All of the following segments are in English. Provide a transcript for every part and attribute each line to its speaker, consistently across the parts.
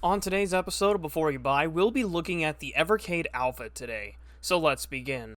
Speaker 1: On today's episode of Before You Buy, we'll be looking at the Evercade Alpha today. So let's begin.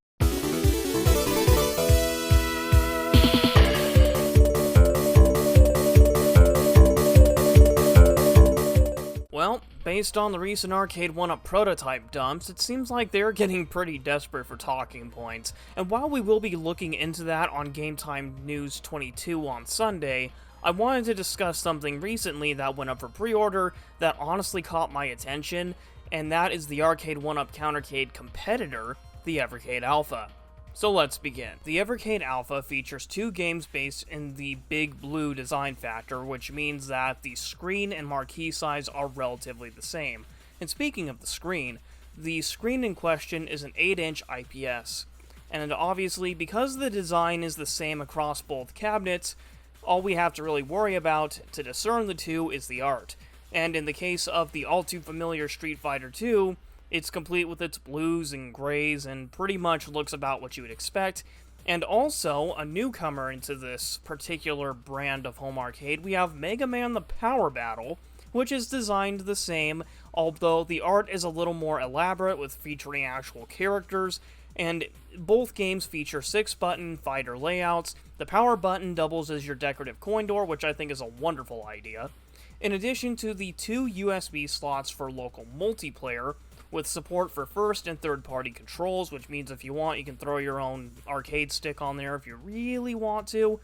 Speaker 1: Well, based on the recent Arcade 1-Up prototype dumps, it seems like they're getting pretty desperate for talking points, and while we will be looking into that on Game Time News 22 on Sunday, I wanted to discuss something recently that went up for pre-order that honestly caught my attention, and that is the Arcade 1-Up Countercade competitor, the Evercade Alpha. So let's begin. The Evercade Alpha features two games based in the Big Blue design factor, which means that the screen and marquee size are relatively the same. And speaking of the screen in question is an 8-inch IPS. And obviously, because the design is the same across both cabinets, all we have to really worry about to discern the two is the art. And in the case of the all-too-familiar Street Fighter II, it's complete with its blues and grays and pretty much looks about what you would expect. And also, a newcomer into this particular brand of home arcade, we have Mega Man the Power Battle, which is designed the same, although the art is a little more elaborate with featuring actual characters, and both games feature 6-button fighter layouts. The power button doubles as your decorative coin door, which I think is a wonderful idea. In addition to the 2 USB slots for local multiplayer, with support for first and third party controls, which means if you want, you can throw your own arcade stick on there if you really want to,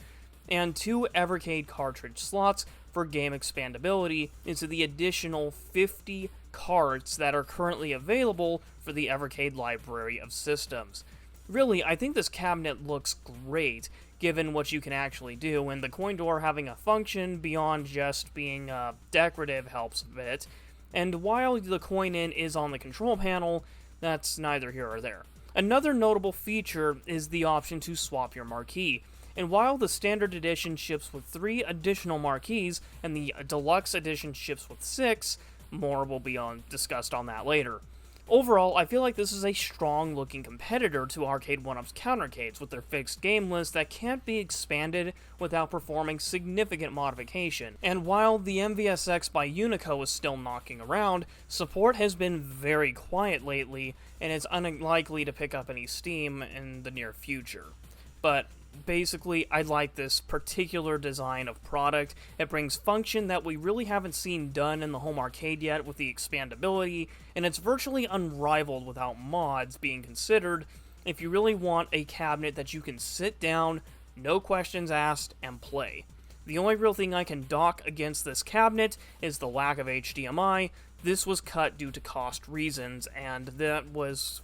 Speaker 1: and 2 Evercade cartridge slots for game expandability into the additional 50 carts that are currently available for the Evercade library of systems. Really, I think this cabinet looks great, given what you can actually do, and the coin door having a function beyond just being decorative helps a bit. And while the coin in is on the control panel, that's neither here or there. Another notable feature is the option to swap your marquee. And while the standard edition ships with 3 additional marquees, and the deluxe edition ships with 6, more will be discussed on that later. Overall, I feel like this is a strong-looking competitor to Arcade 1-Up's Countercades, with their fixed game list that can't be expanded without performing significant modification. And while the MVSX by Unico is still knocking around, support has been very quiet lately, and it's unlikely to pick up any steam in the near future. But basically, I like this particular design of product. It brings function that we really haven't seen done in the home arcade yet with the expandability, and it's virtually unrivaled without mods being considered if you really want a cabinet that you can sit down, no questions asked, and play. The only real thing I can dock against this cabinet is the lack of HDMI. This was cut due to cost reasons, and that was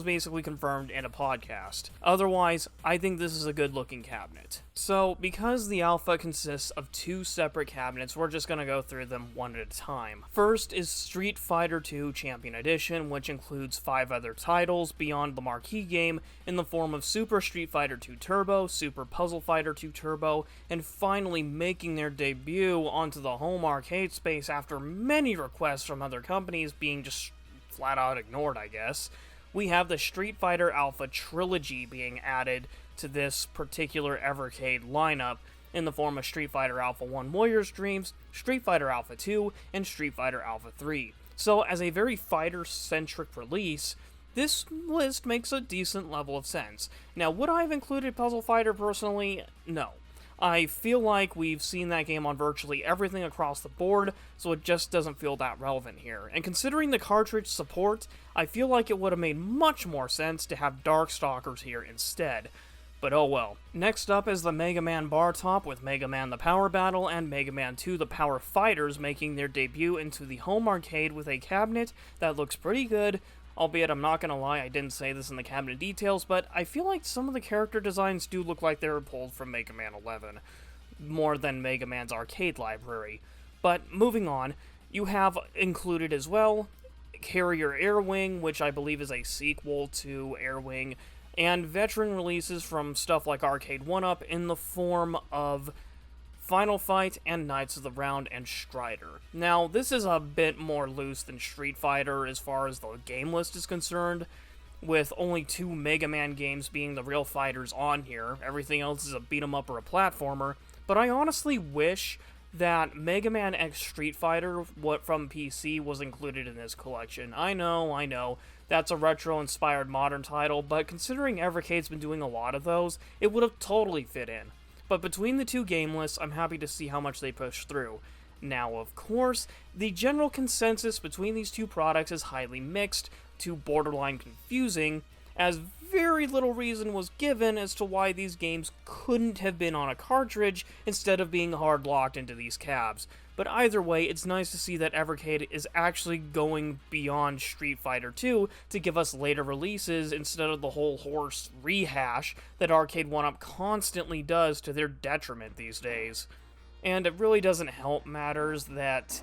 Speaker 1: basically confirmed in a podcast. Otherwise, I think this is a good-looking cabinet. So, because the Alpha consists of 2 separate cabinets, we're just going to go through them one at a time. First is Street Fighter II Champion Edition, which includes 5 other titles beyond the marquee game in the form of Super Street Fighter II Turbo, Super Puzzle Fighter II Turbo, and finally making their debut onto the home arcade space after many requests from other companies being just flat out ignored, I guess. We have the Street Fighter Alpha Trilogy being added to this particular Evercade lineup in the form of Street Fighter Alpha 1 Warrior's Dreams, Street Fighter Alpha 2, and Street Fighter Alpha 3. So, as a very fighter-centric release, this list makes a decent level of sense. Now, would I have included Puzzle Fighter personally? No. I feel like we've seen that game on virtually everything across the board, so it just doesn't feel that relevant here. And considering the cartridge support, I feel like it would have made much more sense to have Darkstalkers here instead. But oh well. Next up is the Mega Man Bar Top with Mega Man the Power Battle and Mega Man 2 the Power Fighters making their debut into the home arcade with a cabinet that looks pretty good. Albeit, I'm not gonna lie, I didn't say this in the cabinet details, but I feel like some of the character designs do look like they were pulled from Mega Man 11, more than Mega Man's arcade library. But moving on, you have included as well Carrier Air Wing, which I believe is a sequel to Air Wing, and veteran releases from stuff like Arcade 1-Up in the form of Final Fight and Knights of the Round and Strider. Now, this is a bit more loose than Street Fighter as far as the game list is concerned, with only 2 Mega Man games being the real fighters on here. Everything else is a beat-em-up or a platformer, but I honestly wish that Mega Man X Street Fighter from PC was included in this collection. I know, that's a retro-inspired modern title, but considering Evercade's been doing a lot of those, it would have totally fit in. But between the two game lists, I'm happy to see how much they push through. Now, of course, the general consensus between these two products is highly mixed to borderline confusing, as very little reason was given as to why these games couldn't have been on a cartridge instead of being hard-locked into these cabs. But either way, it's nice to see that Evercade is actually going beyond Street Fighter 2 to give us later releases instead of the whole horse rehash that Arcade 1-Up constantly does to their detriment these days. And it really doesn't help matters that,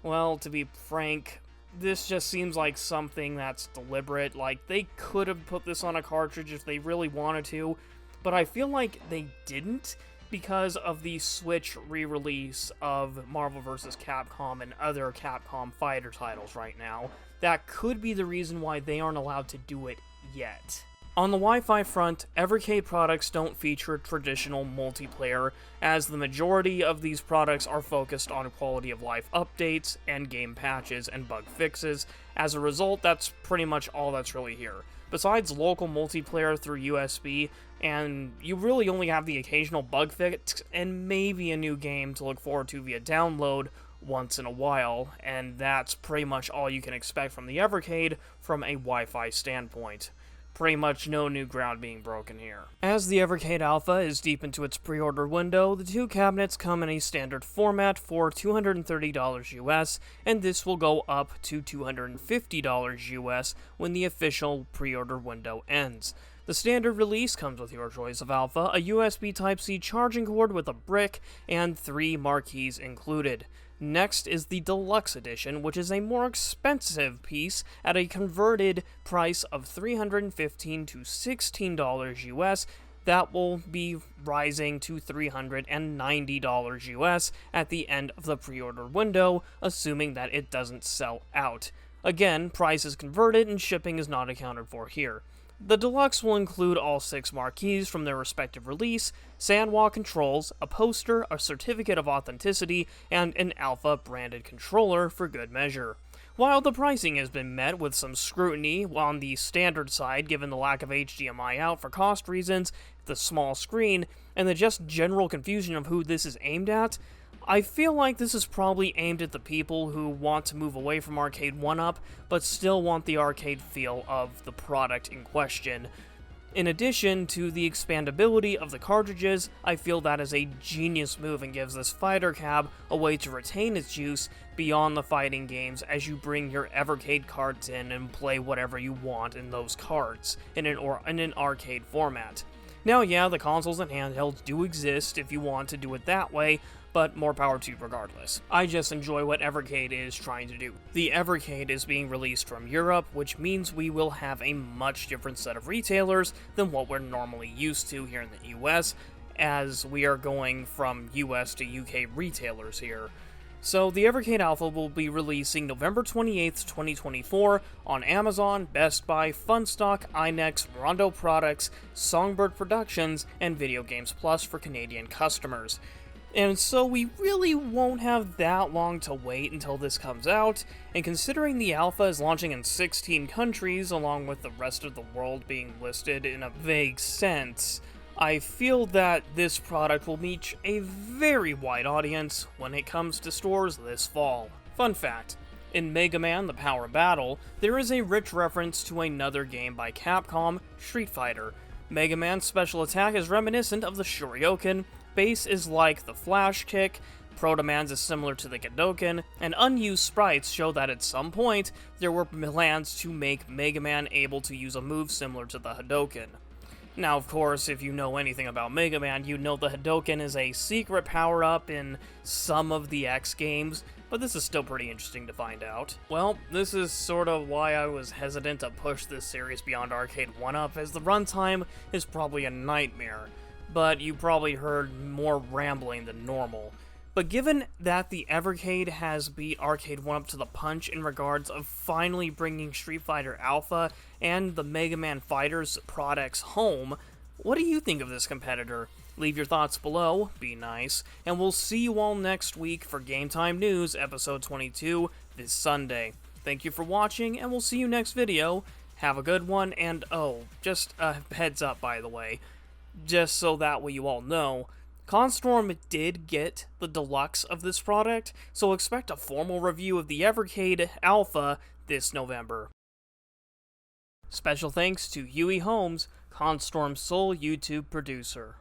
Speaker 1: well, to be frank, this just seems like something that's deliberate. Like, they could have put this on a cartridge if they really wanted to, but I feel like they didn't because of the Switch re-release of Marvel vs. Capcom and other Capcom fighter titles right now. That could be the reason why they aren't allowed to do it yet. On the Wi-Fi front, Evercade products don't feature traditional multiplayer, as the majority of these products are focused on quality of life updates and game patches and bug fixes. As a result, that's pretty much all that's really here. Besides local multiplayer through USB, and you really only have the occasional bug fix and maybe a new game to look forward to via download once in a while, and that's pretty much all you can expect from the Evercade from a Wi-Fi standpoint. Pretty much no new ground being broken here. As the Evercade Alpha is deep into its pre-order window, the two cabinets come in a standard format for $230 US, and this will go up to $250 US when the official pre-order window ends. The standard release comes with your choice of Alpha, a USB Type-C charging cord with a brick, and 3 marquees included. Next is the Deluxe Edition, which is a more expensive piece at a converted price of $315 to $16 US. That will be rising to $390 US at the end of the pre-order window, assuming that it doesn't sell out. Again, price is converted and shipping is not accounted for here. The Deluxe will include all 6 marquees from their respective release, Sandwalk controls, a poster, a certificate of authenticity, and an Alpha branded controller for good measure. While the pricing has been met with some scrutiny on the standard side given the lack of HDMI out for cost reasons, the small screen, and the just general confusion of who this is aimed at, I feel like this is probably aimed at the people who want to move away from Arcade 1-Up, but still want the arcade feel of the product in question. In addition to the expandability of the cartridges, I feel that is a genius move and gives this fighter cab a way to retain its use beyond the fighting games as you bring your Evercade cards in and play whatever you want in those cards in an arcade format. Now yeah, the consoles and handhelds do exist if you want to do it that way, but more power to you regardless. I just enjoy what Evercade is trying to do. The Evercade is being released from Europe, which means we will have a much different set of retailers than what we're normally used to here in the US, as we are going from US to UK retailers here. So the Evercade Alpha will be releasing November 28th, 2024 on Amazon, Best Buy, Funstock, iNext, Rondo Products, Songbird Productions, and Video Games Plus for Canadian customers. And so we really won't have that long to wait until this comes out, and considering the Alpha is launching in 16 countries along with the rest of the world being listed in a vague sense, I feel that this product will reach a very wide audience when it comes to stores this fall. Fun fact, in Mega Man: The Power Battle, there is a rich reference to another game by Capcom, Street Fighter. Mega Man's special attack is reminiscent of the Shoryuken, base is like the Flash Kick, Proto Man's is similar to the Hadoken, and unused sprites show that at some point there were plans to make Mega Man able to use a move similar to the Hadoken. Now, of course, if you know anything about Mega Man, you know the Hadoken is a secret power-up in some of the X games, but this is still pretty interesting to find out. Well, this is sort of why I was hesitant to push this series beyond Arcade 1-Up, as the runtime is probably a nightmare, but you probably heard more rambling than normal. But given that the Evercade has beat Arcade 1-Up to the punch in regards of finally bringing Street Fighter Alpha and the Mega Man Fighters products home, what do you think of this competitor? Leave your thoughts below, be nice, and we'll see you all next week for Game Time News episode 22 this Sunday. Thank you for watching, and we'll see you next video. Have a good one, and oh, just a heads up by the way, just so that way you all know, ConStorm did get the deluxe of this product, so expect a formal review of the Evercade Alpha this November. Special thanks to Huey Holmes, ConStorm's sole YouTube producer.